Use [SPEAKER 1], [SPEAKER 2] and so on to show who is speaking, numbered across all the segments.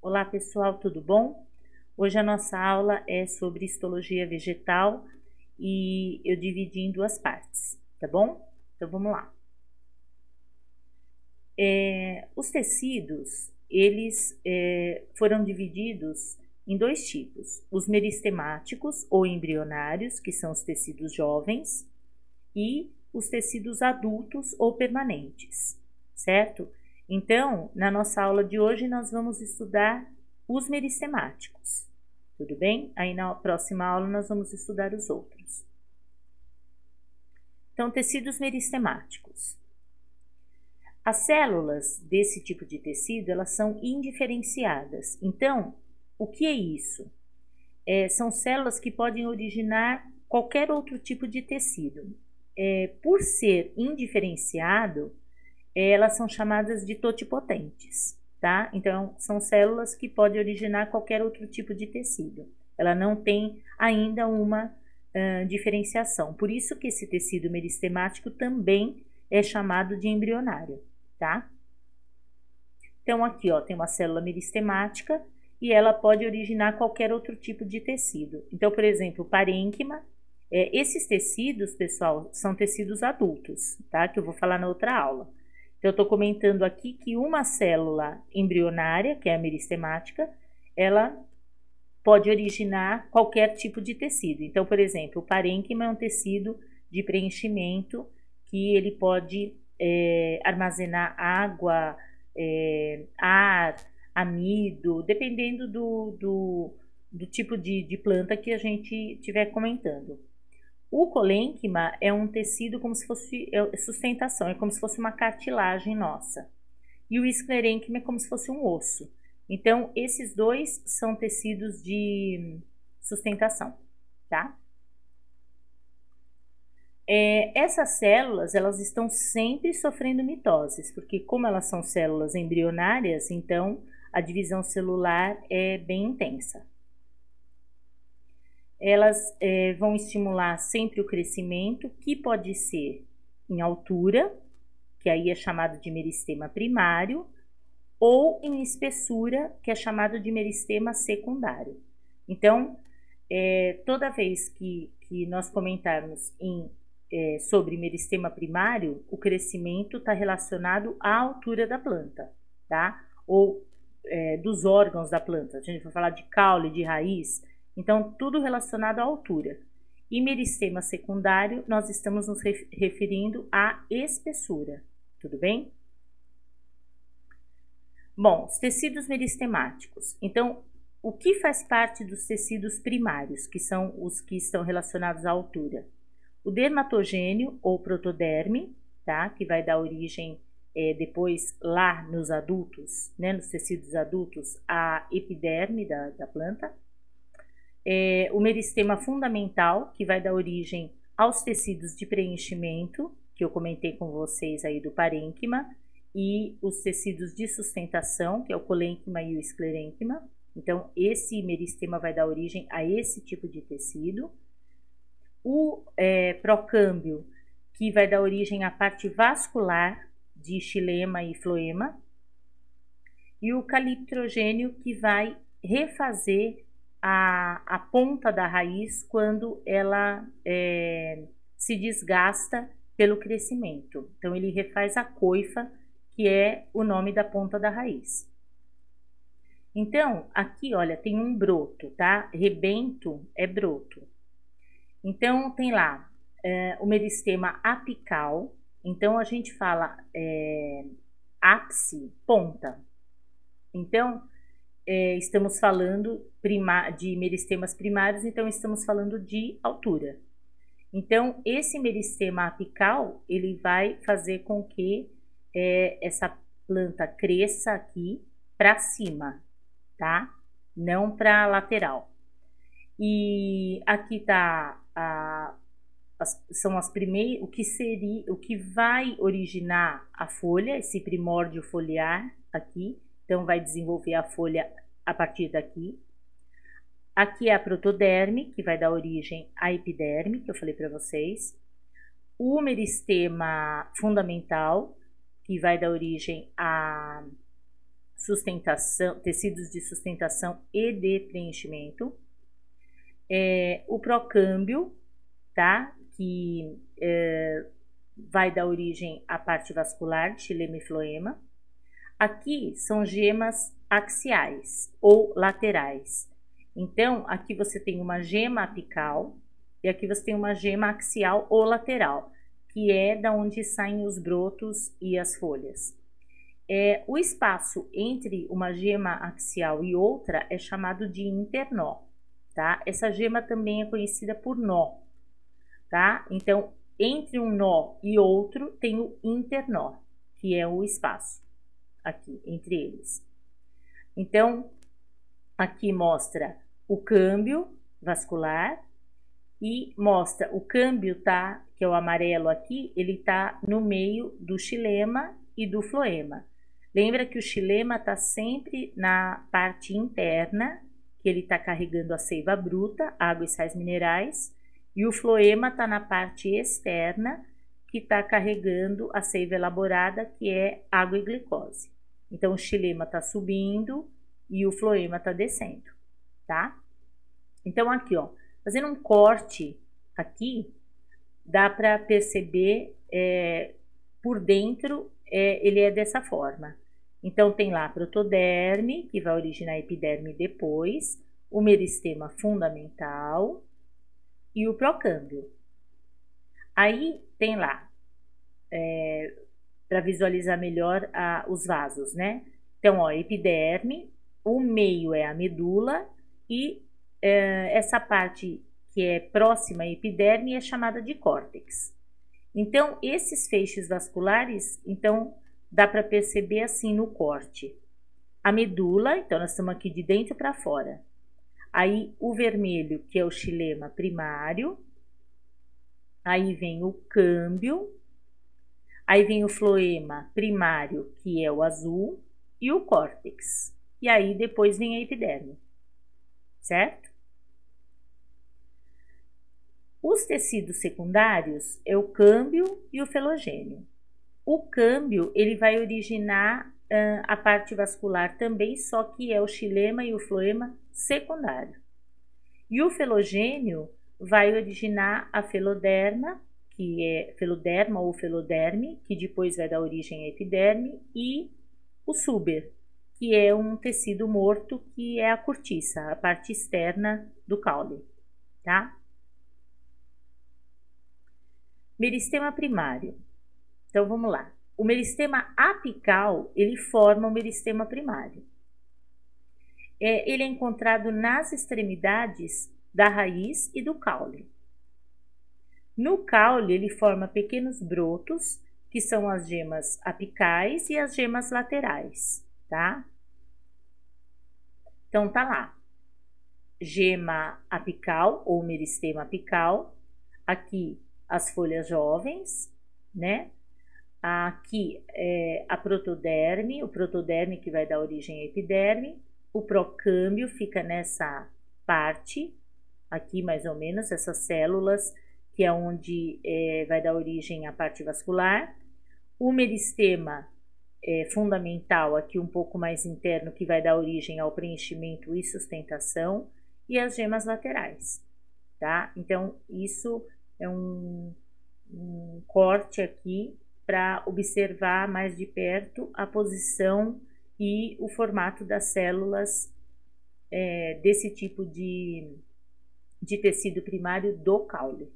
[SPEAKER 1] Olá pessoal, tudo bom? Hoje a nossa aula é sobre histologia vegetal e eu dividi em duas partes, tá bom? Então vamos lá. Os tecidos, eles foram divididos em dois tipos: os meristemáticos ou embrionários, que são os tecidos jovens, e os tecidos adultos ou permanentes, certo? Então, na nossa aula de hoje, nós vamos estudar os meristemáticos, tudo bem? Aí na próxima aula nós vamos estudar os outros. Então, tecidos meristemáticos. As células desse tipo de tecido, elas são indiferenciadas. Então, o que é isso? São células que podem originar qualquer outro tipo de tecido. Por ser indiferenciado, elas são chamadas de totipotentes, tá? Então, são células que podem originar qualquer outro tipo de tecido. Ela não tem ainda uma diferenciação. Por isso que esse tecido meristemático também é chamado de embrionário, tá? Então, aqui, ó, tem uma célula meristemática e ela pode originar qualquer outro tipo de tecido. Então, por exemplo, o parênquima. Esses tecidos, pessoal, são tecidos adultos, tá? Que eu vou falar na outra aula. Então, eu estou comentando aqui que uma célula embrionária, que é a meristemática, ela pode originar qualquer tipo de tecido. Então, por exemplo, o parênquima é um tecido de preenchimento que ele pode armazenar água, ar, amido, dependendo do tipo de planta que a gente estiver comentando. O colênquima é um tecido como se fosse sustentação, é como se fosse uma cartilagem nossa. E o esclerênquima é como se fosse um osso. Então, esses dois são tecidos de sustentação, tá? Essas células, elas estão sempre sofrendo mitoses, porque como elas são células embrionárias, então a divisão celular é bem intensa. Elas vão estimular sempre o crescimento, que pode ser em altura, que aí é chamado de meristema primário, ou em espessura, que é chamado de meristema secundário. Então, toda vez que nós comentarmos sobre meristema primário, o crescimento está relacionado à altura da planta, tá? Ou dos órgãos da planta. A gente vai falar de caule, de raiz. Então, tudo relacionado à altura. E meristema secundário, nós estamos nos referindo à espessura, tudo bem? Bom, os tecidos meristemáticos. Então, o que faz parte dos tecidos primários, que são os que estão relacionados à altura? O dermatogênio ou protoderme, tá? Que vai dar origem depois lá nos adultos, né? Nos tecidos adultos, à epiderme da planta. O meristema fundamental, que vai dar origem aos tecidos de preenchimento, que eu comentei com vocês aí do parênquima, e os tecidos de sustentação, que é o colênquima e o esclerênquima. Então, esse meristema vai dar origem a esse tipo de tecido. O procâmbio, que vai dar origem à parte vascular de xilema e floema. E o caliptrogênio, que vai refazer a ponta da raiz quando ela se desgasta pelo crescimento. Então, ele refaz a coifa, que é o nome da ponta da raiz. Então, aqui, olha, tem um broto, tá? Rebento é broto. Então, tem lá o meristema apical. Então, a gente fala ápice, ponta. Então, estamos falando de meristemas primários, então estamos falando de altura. Então, esse meristema apical, ele vai fazer com que essa planta cresça aqui para cima, tá? Não para lateral. E aqui tá são as primeiras, o que vai originar a folha, esse primórdio foliar aqui. Então, vai desenvolver a folha a partir daqui. Aqui é a protoderme, que vai dar origem à epiderme, que eu falei para vocês. O meristema fundamental, que vai dar origem sustentação, tecidos de sustentação e de preenchimento. O procâmbio, tá? Que vai dar origem à parte vascular de xilema e floema. Aqui são gemas axiais ou laterais. Então, aqui você tem uma gema apical e aqui você tem uma gema axial ou lateral, que é da onde saem os brotos e as folhas. O espaço entre uma gema axial e outra é chamado de internó, tá? Essa gema também é conhecida por nó, tá? Então, entre um nó e outro tem o internó, que é o espaço aqui entre eles. Então, aqui mostra o câmbio vascular e mostra o câmbio, tá? Que é o amarelo aqui, ele tá no meio do xilema e do floema. Lembra que o xilema tá sempre na parte interna, que ele tá carregando a seiva bruta, água e sais minerais, e o floema tá na parte externa, que tá carregando a seiva elaborada, que é água e glicose. Então, o xilema tá subindo e o floema tá descendo, tá? Então, aqui, ó, fazendo um corte aqui, dá para perceber por dentro, ele é dessa forma. Então, tem lá a protoderme, que vai originar a epiderme depois, o meristema fundamental e o procâmbio. Aí, tem lá, para visualizar melhor os vasos, né? Então, ó, epiderme, o meio é a medula e essa parte que é próxima à epiderme é chamada de córtex. Então, esses feixes vasculares, então, dá para perceber assim no corte. A medula, então, nós estamos aqui de dentro para fora. Aí, o vermelho, que é o xilema primário. Aí vem o câmbio. Aí vem o floema primário, que é o azul. E o córtex. E aí, depois vem a epiderme. Certo? Os tecidos secundários é o câmbio e o felogênio. O câmbio, ele vai originar a parte vascular também, só que é o xilema e o floema secundário. E o felogênio vai originar a feloderma, que é feloderma ou feloderme, que depois vai dar origem à epiderme, e o suber, que é um tecido morto, que é a cortiça, a parte externa do caule, tá? Meristema primário. Então, vamos lá. O meristema apical, ele forma o meristema primário. Ele é encontrado nas extremidades da raiz e do caule. No caule, ele forma pequenos brotos, que são as gemas apicais e as gemas laterais, tá? Então, tá lá. Gema apical ou meristema apical. Aqui, as folhas jovens, né? Aqui é a protoderme, o protoderme que vai dar origem à epiderme. O procâmbio fica nessa parte, aqui mais ou menos, essas células, que é onde vai dar origem à parte vascular. O meristema fundamental, aqui um pouco mais interno, que vai dar origem ao preenchimento e sustentação. E as gemas laterais, tá? Então, isso é um corte aqui para observar mais de perto a posição e o formato das células desse tipo de tecido primário do caule.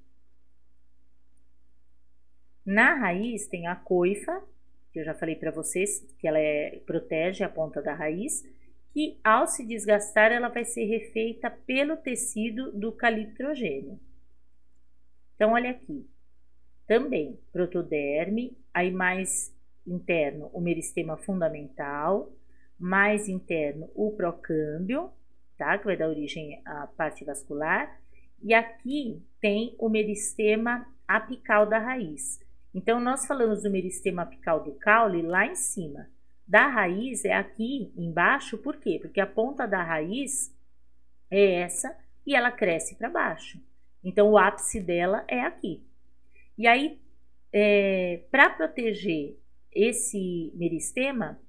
[SPEAKER 1] Na raiz tem a coifa, que eu já falei para vocês, que ela protege a ponta da raiz, que ao se desgastar ela vai ser refeita pelo tecido do caliptrogênio. Então, olha aqui, também protoderme, aí mais interno o meristema fundamental, mais interno o procâmbio, tá? Que vai dar origem à parte vascular, e aqui tem o meristema apical da raiz. Então, nós falamos do meristema apical do caule lá em cima. Da raiz é aqui embaixo, por quê? Porque a ponta da raiz é essa e ela cresce para baixo. Então, o ápice dela é aqui. E aí, para proteger esse meristema,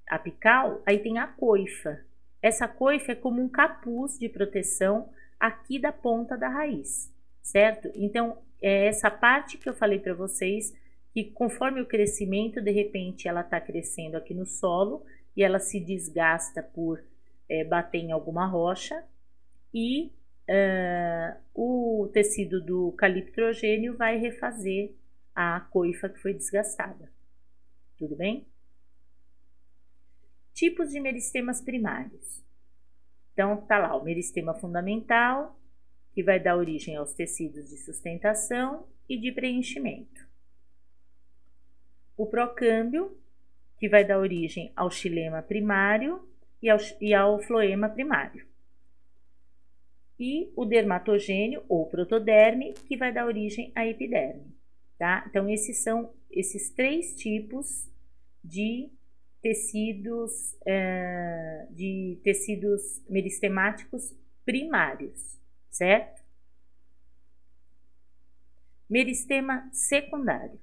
[SPEAKER 1] apical, aí tem a coifa. Essa coifa é como um capuz de proteção aqui da ponta da raiz, certo? Então, é essa parte que eu falei para vocês, que conforme o crescimento, de repente ela está crescendo aqui no solo e ela se desgasta por bater em alguma rocha e o tecido do caliptrogênio vai refazer a coifa que foi desgastada. Tudo bem? Tipos de meristemas primários. Então, tá lá o meristema fundamental, que vai dar origem aos tecidos de sustentação e de preenchimento. O procâmbio, que vai dar origem ao xilema primário e ao floema primário. E o dermatogênio, ou protoderme, que vai dar origem à epiderme. Tá? Então, esses são esses 3 tipos de tecidos meristemáticos primários, certo? Meristema secundário.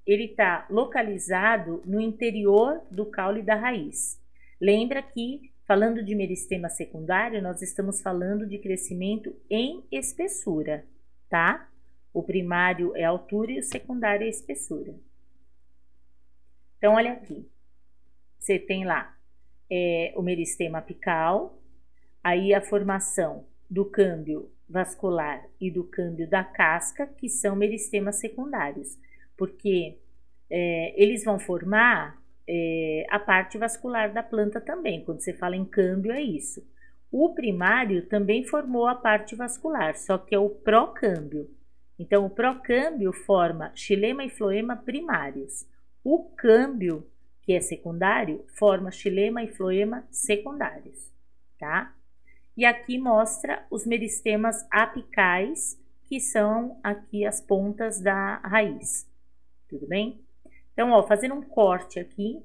[SPEAKER 1] Ele está localizado no interior do caule da raiz. Lembra que, falando de meristema secundário, nós estamos falando de crescimento em espessura, tá? O primário é a altura e o secundário é a espessura. Então, olha aqui. Você tem lá o meristema apical, aí a formação do câmbio vascular e do câmbio da casca, que são meristemas secundários, porque eles vão formar a parte vascular da planta também. Quando você fala em câmbio, é isso. O primário também formou a parte vascular, só que é o procâmbio. Então, o procâmbio forma xilema e floema primários. O câmbio, que é secundário, forma xilema e floema secundários, tá? E aqui mostra os meristemas apicais, que são aqui as pontas da raiz. Tudo bem? Então, ó, fazendo um corte aqui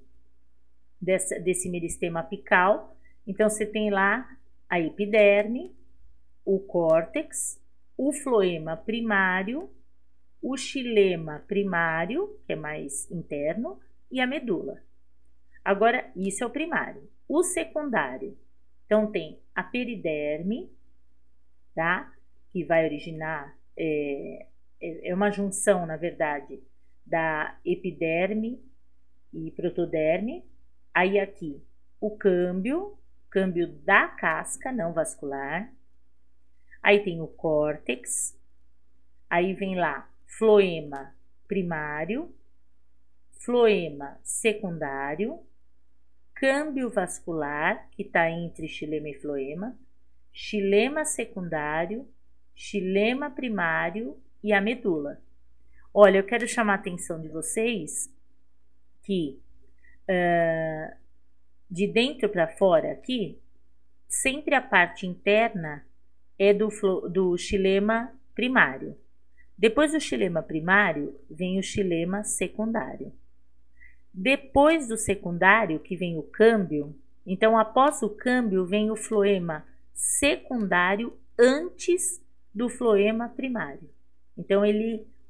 [SPEAKER 1] desse meristema apical, então você tem lá a epiderme, o córtex, o floema primário, o xilema primário, que é mais interno, e a medula. Agora, isso é o primário. O secundário, então tem a periderme, tá? Que vai originar, é uma junção, na verdade, da epiderme e protoderme. Aí aqui, o câmbio da casca não vascular. Aí tem o córtex, aí vem lá floema primário, floema secundário, câmbio vascular, que está entre xilema e floema, xilema secundário, xilema primário e a medula. Olha, eu quero chamar a atenção de vocês que de dentro para fora aqui, sempre a parte interna é do xilema primário. Depois do xilema primário, vem o xilema secundário. Depois do secundário, que vem o câmbio, então após o câmbio vem o floema secundário antes do floema primário. Então,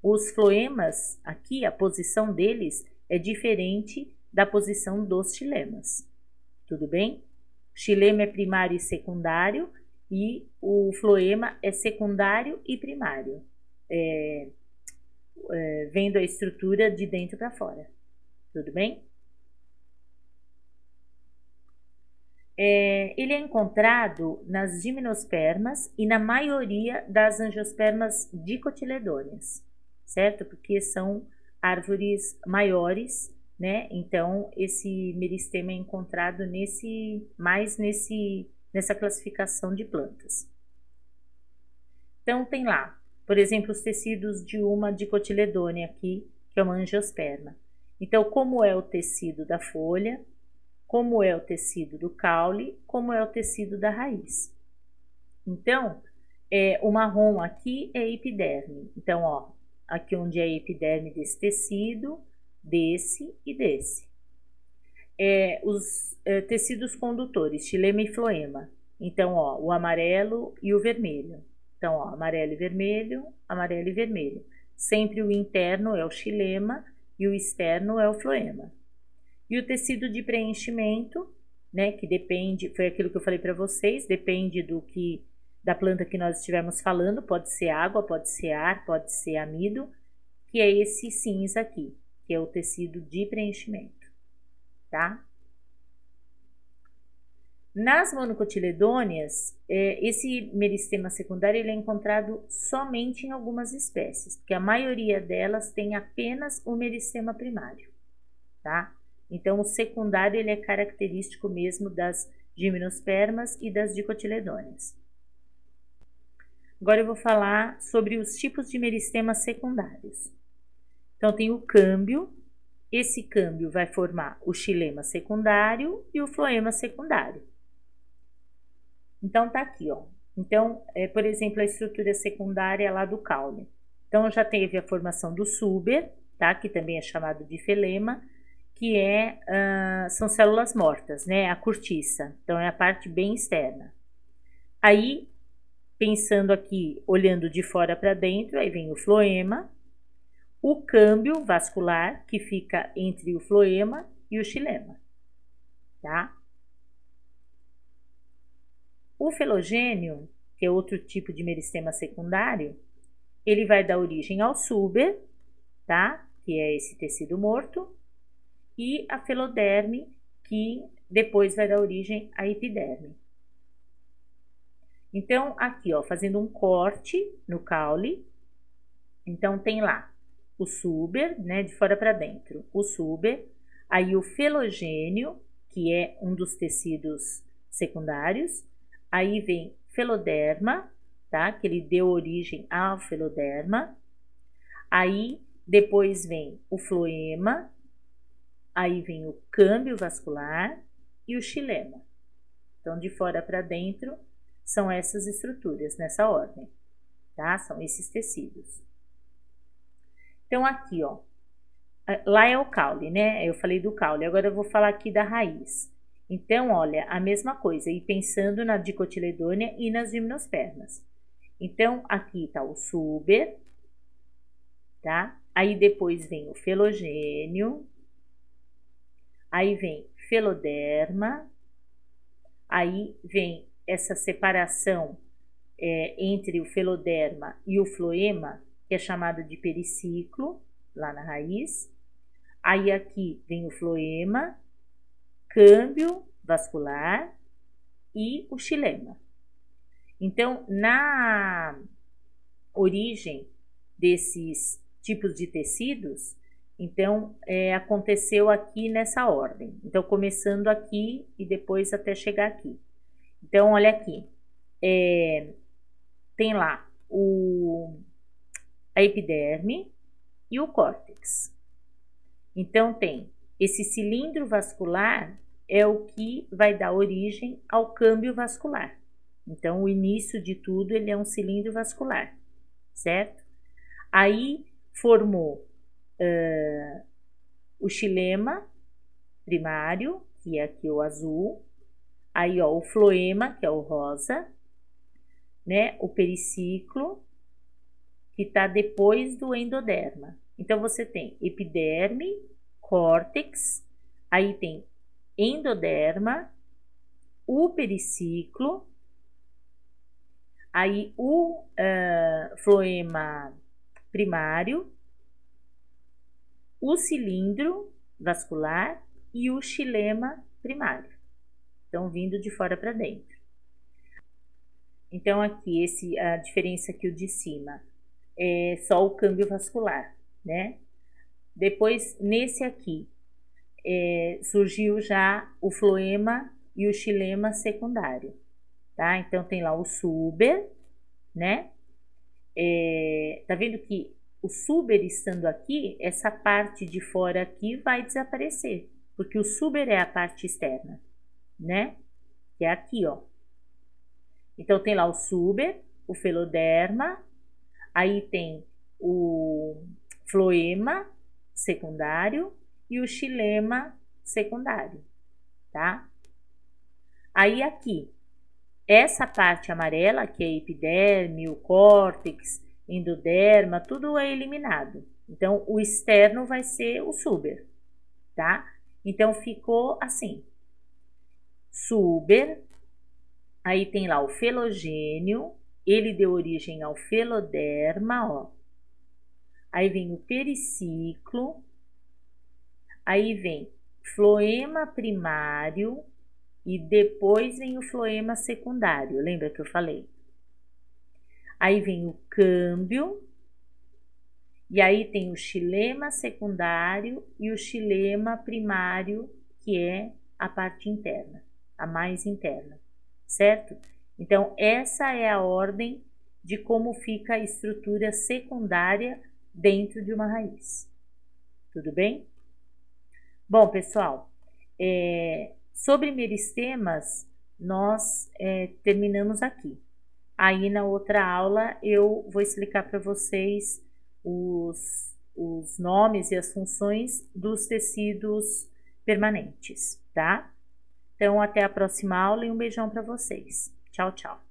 [SPEAKER 1] os floemas aqui, a posição deles é diferente da posição dos xilemas. Tudo bem? Xilema é primário e secundário, e o floema é secundário e primário, vendo a estrutura de dentro para fora. Tudo bem? Ele é encontrado nas gimnospermas e na maioria das angiospermas dicotiledôneas, certo? Porque são árvores maiores, né? Então, esse meristema é encontrado nessa classificação de plantas. Então, tem lá, por exemplo, os tecidos de uma dicotiledônea aqui, que é uma angiosperma. Então, como é o tecido da folha, como é o tecido do caule, como é o tecido da raiz. Então, o marrom aqui é epiderme. Então, ó, aqui onde é a epiderme desse tecido, desse e desse. Os tecidos condutores, xilema e floema. Então, ó, o amarelo e o vermelho. Então, ó, amarelo e vermelho, amarelo e vermelho. Sempre o interno é o xilema e o externo é o floema. E o tecido de preenchimento, né, que depende, foi aquilo que eu falei para vocês, depende da planta que nós estivermos falando, pode ser água, pode ser ar, pode ser amido, que é esse cinza aqui, que é o tecido de preenchimento, tá? Nas monocotiledôneas, esse meristema secundário ele é encontrado somente em algumas espécies, porque a maioria delas tem apenas o meristema primário, tá? Então, o secundário ele é característico mesmo das gimnospermas e das dicotiledôneas. Agora eu vou falar sobre os tipos de meristemas secundários. Então, tem o câmbio. Esse câmbio vai formar o xilema secundário e o floema secundário. Então, tá aqui, ó. Então, por exemplo, a estrutura secundária lá do caule. Então, já teve a formação do suber, tá? Que também é chamado de filema, que são células mortas, né? A cortiça. Então, é a parte bem externa. Aí, pensando aqui, olhando de fora para dentro, aí vem o floema, o câmbio vascular, que fica entre o floema e o xilema, tá? O filogênio, que é outro tipo de meristema secundário, ele vai dar origem ao suber, tá? Que é esse tecido morto, e a filoderme, que depois vai dar origem à epiderme. Então, aqui, ó, fazendo um corte no caule, então tem lá o suber, né, de fora para dentro, o suber, aí o filogênio, que é um dos tecidos secundários, aí vem filoderma, tá, que ele deu origem ao filoderma, aí depois vem o floema, aí vem o câmbio vascular e o xilema. Então, de fora para dentro, são essas estruturas, nessa ordem, tá? São esses tecidos. Então, aqui, ó, lá é o caule, né? Eu falei do caule, agora eu vou falar aqui da raiz. Então, olha, a mesma coisa, e pensando na dicotiledônea e nas gimnospermas. Então, aqui tá o suber, tá? Aí depois vem o filogênio, aí vem filoderma, aí vem essa separação entre o filoderma e o floema, que é chamado de periciclo, lá na raiz. Aí aqui vem o floema, câmbio vascular e o xilema. Então, na origem desses tipos de tecidos, então, aconteceu aqui nessa ordem. Então, começando aqui e depois até chegar aqui. Então, olha aqui. Tem lá a epiderme e o córtex. Então, tem esse cilindro vascular é o que vai dar origem ao câmbio vascular. Então, o início de tudo, ele é um cilindro vascular, certo? Aí, formou o xilema primário, que é aqui o azul, aí, ó, o floema, que é o rosa, né, o periciclo, que tá depois do endoderma. Então, você tem epiderme, córtex, aí tem endoderma, o periciclo, aí o floema primário, o cilindro vascular e o xilema primário. Então, vindo de fora para dentro. Então, aqui, a diferença aqui, o de cima, é só o câmbio vascular, né? Depois, nesse aqui, surgiu já o floema e o xilema secundário, tá? Então, tem lá o suber, né? Tá vendo que o suber estando aqui, essa parte de fora aqui vai desaparecer, porque o suber é a parte externa, né? Que é aqui, ó. Então, tem lá o suber, o filoderma, aí tem o floema secundário e o xilema secundário, tá? Aí, aqui, essa parte amarela, que é a epiderme, o córtex, endoderma, tudo é eliminado. Então, o externo vai ser o suber, tá? Então, ficou assim. Suber, aí tem lá o felogênio, ele deu origem ao feloderma, ó. Aí vem o periciclo, aí vem floema primário e depois vem o floema secundário, lembra que eu falei? Aí vem o câmbio, e aí tem o xilema secundário e o xilema primário, que é a parte interna, a mais interna, certo? Então, essa é a ordem de como fica a estrutura secundária dentro de uma raiz. Tudo bem? Bom, pessoal, sobre meristemas, nós terminamos aqui. Aí, na outra aula, eu vou explicar para vocês os nomes e as funções dos tecidos permanentes, tá? Então, até a próxima aula e um beijão para vocês. Tchau, tchau.